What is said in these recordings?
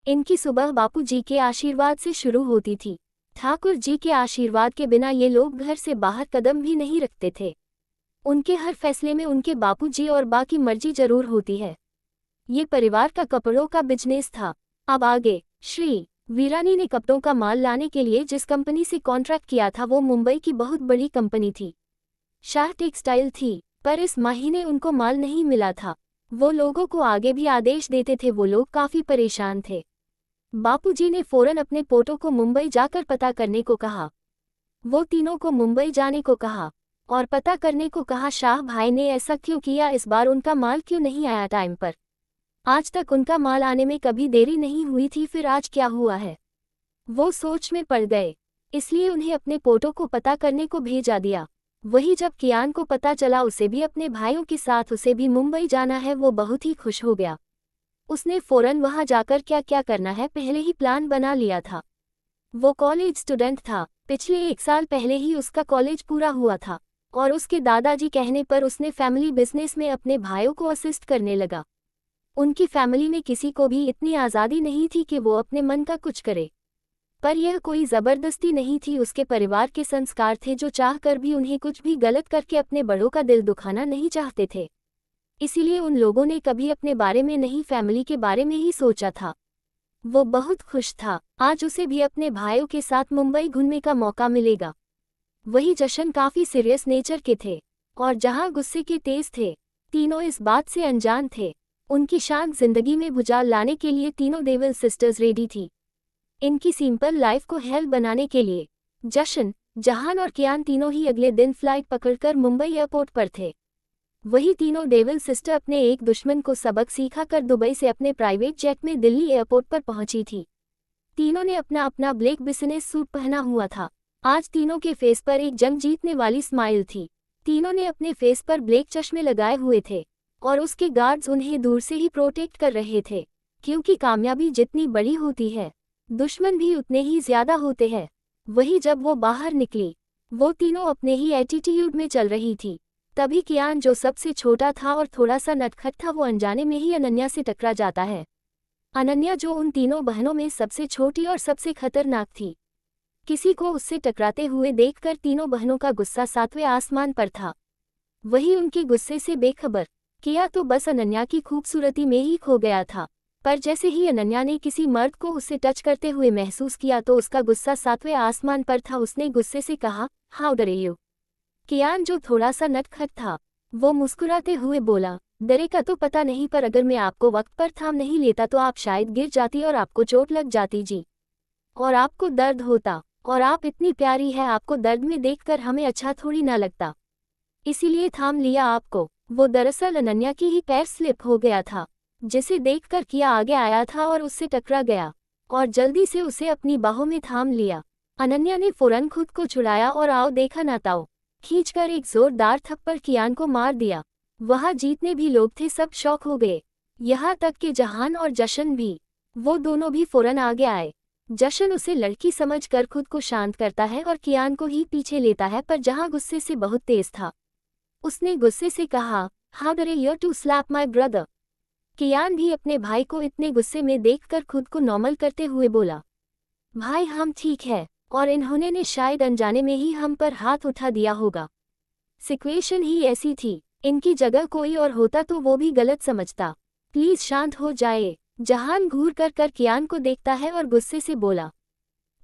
इनकी सुबह बापूजी के आशीर्वाद से शुरू होती थी। ठाकुर जी के आशीर्वाद के बिना ये लोग घर से बाहर कदम भी नहीं रखते थे। उनके हर फैसले में उनके बापूजी और बा की मर्जी जरूर होती है। ये परिवार का कपड़ों का बिजनेस था। अब आगे, श्री वीरानी ने कपड़ों का माल लाने के लिए जिस कंपनी से कॉन्ट्रैक्ट किया था वो मुंबई की बहुत बड़ी कंपनी थी, शाह टेक्सटाइल थी। पर इस महीने उनको माल नहीं मिला था। वो लोगों को आगे भी आदेश देते थे। वो लोग काफी परेशान थे। बापूजी ने फौरन अपने पोतों को मुंबई जाकर पता करने को कहा। वो तीनों को मुंबई जाने को कहा और पता करने को कहा। शाह भाई ने ऐसा क्यों किया? इस बार उनका माल क्यों नहीं आया टाइम पर? आज तक उनका माल आने में कभी देरी नहीं हुई थी, फिर आज क्या हुआ है? वो सोच में पड़ गए। इसलिए उन्हें अपने पोतों को पता करने को भेजा दिया। वही जब कियान को पता चला उसे भी अपने भाइयों के साथ उसे भी मुंबई जाना है, वो बहुत ही खुश हो गया। उसने फौरन वहां जाकर क्या क्या करना है पहले ही प्लान बना लिया था। वो कॉलेज स्टूडेंट था। पिछले 1 साल पहले ही उसका कॉलेज पूरा हुआ था और उसके दादाजी कहने पर उसने फैमिली बिजनेस में अपने भाइयों को असिस्ट करने लगा। उनकी फैमिली में किसी को भी इतनी आज़ादी नहीं थी कि वो अपने मन का कुछ करे। पर यह कोई ज़बरदस्ती नहीं थी, उसके परिवार के संस्कार थे जो चाह कर भी उन्हें कुछ भी गलत करके अपने बड़ों का दिल दुखाना नहीं चाहते थे। इसीलिए उन लोगों ने कभी अपने बारे में नहीं, फैमिली के बारे में ही सोचा था। वो बहुत खुश था। आज उसे भी अपने भाइयों के साथ मुंबई घूमने का मौका मिलेगा। वही जशन काफ़ी सीरियस नेचर के थे और जहां गुस्से के तेज थे। तीनों इस बात से अनजान थे। उनकी शांत जिंदगी में भुजाल लाने के लिए तीनों देवल सिस्टर्स रेडी थी। इनकी सिंपल लाइफ को हेल बनाने के लिए जशन, जहान और कियान तीनों ही अगले दिन फ्लाइट पकड़कर मुंबई एयरपोर्ट पर थे। वही तीनों देवल सिस्टर अपने एक दुश्मन को सबक सिखा कर दुबई से अपने प्राइवेट जेट में दिल्ली एयरपोर्ट पर पहुंची थी। तीनों ने अपना अपना ब्लैक बिजनेस सूट पहना हुआ था। आज तीनों के फेस पर एक जंग जीतने वाली स्माइल थी। तीनों ने अपने फेस पर ब्लैक चश्मे लगाए हुए थे और उसके गार्ड्स उन्हें दूर से ही प्रोटेक्ट कर रहे थे, क्योंकि कामयाबी जितनी बड़ी होती है दुश्मन भी उतने ही ज्यादा होते हैं। वही जब वो बाहर निकली, वो तीनों अपने ही एटीट्यूड में चल रही थी। तभी कियान, जो सबसे छोटा था और थोड़ा सा नटखट था, वो अनजाने में ही अनन्या से टकरा जाता है। अनन्या जो उन तीनों बहनों में सबसे छोटी और सबसे खतरनाक थी। किसी को उससे टकराते हुए देखकर तीनों बहनों का गुस्सा 7वें आसमान पर था। वही उनके गुस्से से बेखबर किया तो बस अनन्या की खूबसूरती में ही खो गया था। पर जैसे ही अनन्या ने किसी मर्द को उससे टच करते हुए महसूस किया तो उसका गुस्सा 7वें आसमान पर था। उसने गुस्से से कहा, हाउ डरे यू? कियान, जो थोड़ा सा नटखट था, वो मुस्कुराते हुए बोला, डरे का तो पता नहीं, पर अगर मैं आपको वक्त पर थाम नहीं लेता तो आप शायद गिर जाती और आपको चोट लग जाती जी, और आपको दर्द होता। और आप इतनी प्यारी है, आपको दर्द में देखकर हमें अच्छा थोड़ी ना लगता, इसीलिए थाम लिया आपको। वो दरअसल अनन्या की ही पैर स्लिप हो गया था, जिसे देखकर किया आगे आया था और उससे टकरा गया और जल्दी से उसे अपनी बाहों में थाम लिया। अनन्या ने फौरन खुद को छुड़ाया और आओ देखा ना ताओ खींचकर एक जोरदार थप्पड़ कियान को मार दिया। वहां जितने भी लोग थे सब शॉक हो गए, यहाँ तक कि जहान और जशन भी। वो दोनों भी फौरन आगे आए। जशन उसे लड़की समझकर खुद को शांत करता है और कियान को ही पीछे लेता है, पर जहां गुस्से से बहुत तेज था। उसने गुस्से से कहा, how dare you to slap my brother? Kiyan भी अपने भाई को इतने गुस्से में देखकर खुद को नॉर्मल करते हुए बोला, भाई हम ठीक है और इन्होंने ने शायद अनजाने में ही हम पर हाथ उठा दिया होगा। सिचुएशन ही ऐसी थी, इनकी जगह कोई और होता तो वो भी गलत समझता। प्लीज शांत हो जाए। जहान घूर कर कियान को देखता है और गुस्से से बोला,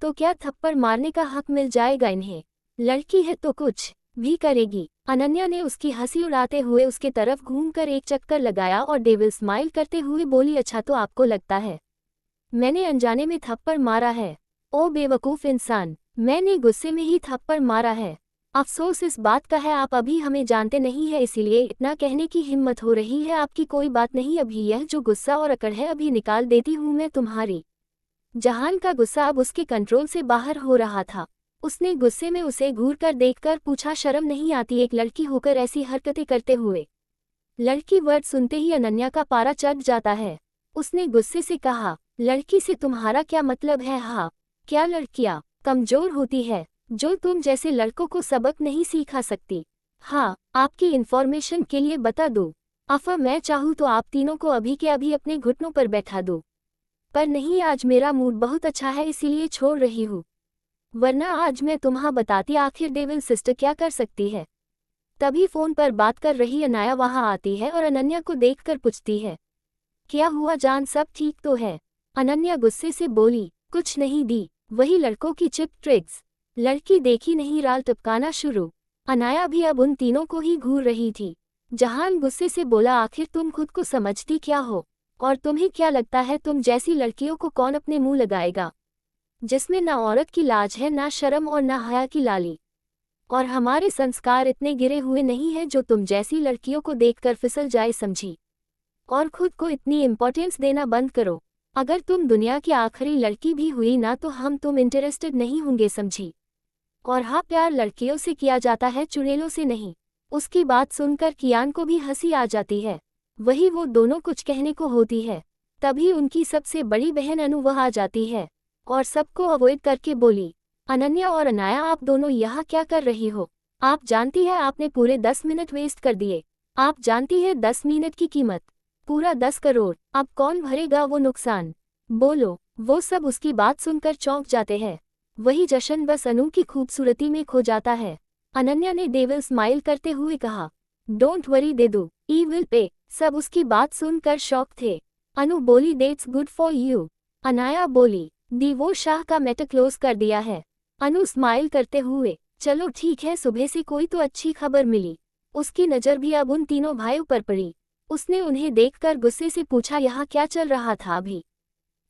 तो क्या थप्पड़ मारने का हक मिल जाएगा इन्हें? लड़की है तो कुछ भी करेगी। अनन्या ने उसकी हंसी उड़ाते हुए उसके तरफ घूमकर एक चक्कर लगाया और डेविल स्माइल करते हुए बोली, अच्छा तो आपको लगता है मैंने अनजाने में थप्पड़ मारा है? ओ बेवकूफ़ इंसान, मैंने गुस्से में ही थप्पड़ मारा है। अफसोस इस बात का है आप अभी हमें जानते नहीं है, इसीलिए इतना कहने की हिम्मत हो रही है आपकी। कोई बात नहीं, अभी यह जो गुस्सा और अकड़ है अभी निकाल देती हूँ मैं तुम्हारी। जहान का गुस्सा अब उसके कंट्रोल से बाहर हो रहा था। उसने गुस्से में उसे घूर कर देखकर पूछा, शर्म नहीं आती एक लड़की होकर ऐसी हरकतें करते हुए? लड़की वर्ड सुनते ही अनन्या का पारा चढ़ जाता है। उसने गुस्से से कहा, लड़की से तुम्हारा क्या मतलब है? हाँ, क्या लड़कियां कमजोर होती है जो तुम जैसे लड़कों को सबक नहीं सिखा सकती? हाँ, आपकी इन्फॉर्मेशन के लिए बता दूं, अफा मैं चाहूँ तो आप तीनों को अभी के अभी अपने घुटनों पर बैठा दूं। पर नहीं, आज मेरा मूड बहुत अच्छा है इसीलिए छोड़ रही हूँ, वरना आज मैं तुम्हें बताती आखिर डेविल सिस्टर क्या कर सकती है। तभी फोन पर बात कर रही अनाया वहां आती है और अनन्या को देखकर पूछती है, क्या हुआ जान, सब ठीक तो है? अनन्या गुस्से से बोली, कुछ नहीं दी, वही लड़कों की चिप ट्रिक्स। लड़की देखी नहीं राल टपकाना शुरू। अनाया भी अब उन तीनों को ही घूर रही थी। जहान गुस्से से बोला, आखिर तुम खुद को समझती क्या हो, और तुम्हें क्या लगता है तुम जैसी लड़कियों को कौन अपने मुंह लगाएगा, जिसमें ना औरत की लाज है, ना शर्म और ना हया की लाली। और हमारे संस्कार इतने गिरे हुए नहीं है जो तुम जैसी लड़कियों को देखकर फिसल जाए, समझी? और खुद को इतनी इम्पोर्टेंस देना बंद करो। अगर तुम दुनिया की आखिरी लड़की भी हुई ना तो हम तुम इंटरेस्टेड नहीं होंगे, समझी? और हाँ, प्यार लड़कियों से किया जाता है, चुड़ैलों से नहीं। उसकी बात सुनकर कियान को भी हंसी आ जाती है। वही वो दोनों कुछ कहने को होती है, तभी उनकी सबसे बड़ी बहन अनु वह आ जाती है और सबको अवॉइड करके बोली, अनन्या और अनाया, आप दोनों यहाँ क्या कर रही हो? आप जानती है आपने पूरे 10 मिनट वेस्ट कर दिए। आप जानती है 10 मिनट की कीमत पूरा 10 करोड़। अब कौन भरेगा वो नुकसान? बोलो। वो सब उसकी बात सुनकर चौंक जाते हैं। वही जशन बस अनु की खूबसूरती में खो जाता है। अनन्या ने डेविल स्माइल करते हुए कहा, don't worry Dedu, I will pay. सब उसकी बात सुनकर शॉक थे। अनु बोली, that's good for you. Anaya बोली, दी वो शाह का मैटर क्लोज कर दिया है। अनु स्माइल करते हुए, चलो ठीक है, सुबह से कोई तो अच्छी खबर मिली। उसकी नज़र भी अब उन तीनों भाइयों पर पड़ी। उसने उन्हें देखकर गुस्से से पूछा, यहाँ क्या चल रहा था अभी?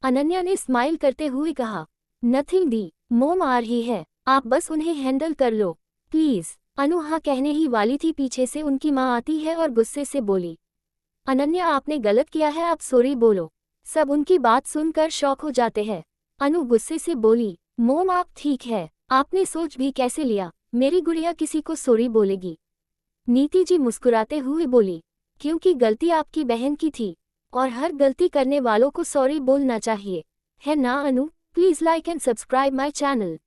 अनन्या ने स्माइल करते हुए कहा, नथिंग दी, मोम आ रही है, आप बस उन्हें हैंडल कर लो प्लीज। अनु हाँ कहने ही वाली थी, पीछे से उनकी माँ आती है और गुस्से से बोली, अनन्या आपने गलत किया है, आप सॉरी बोलो। सब उनकी बात सुनकर शॉक हो जाते हैं। अनु गुस्से से बोली, मोम आप ठीक है, आपने सोच भी कैसे लिया मेरी गुड़िया किसी को सॉरी बोलेगी? नीति जी मुस्कुराते हुए बोली, क्योंकि गलती आपकी बहन की थी और हर गलती करने वालों को सॉरी बोलना चाहिए, है ना Anu? Please like and subscribe my channel.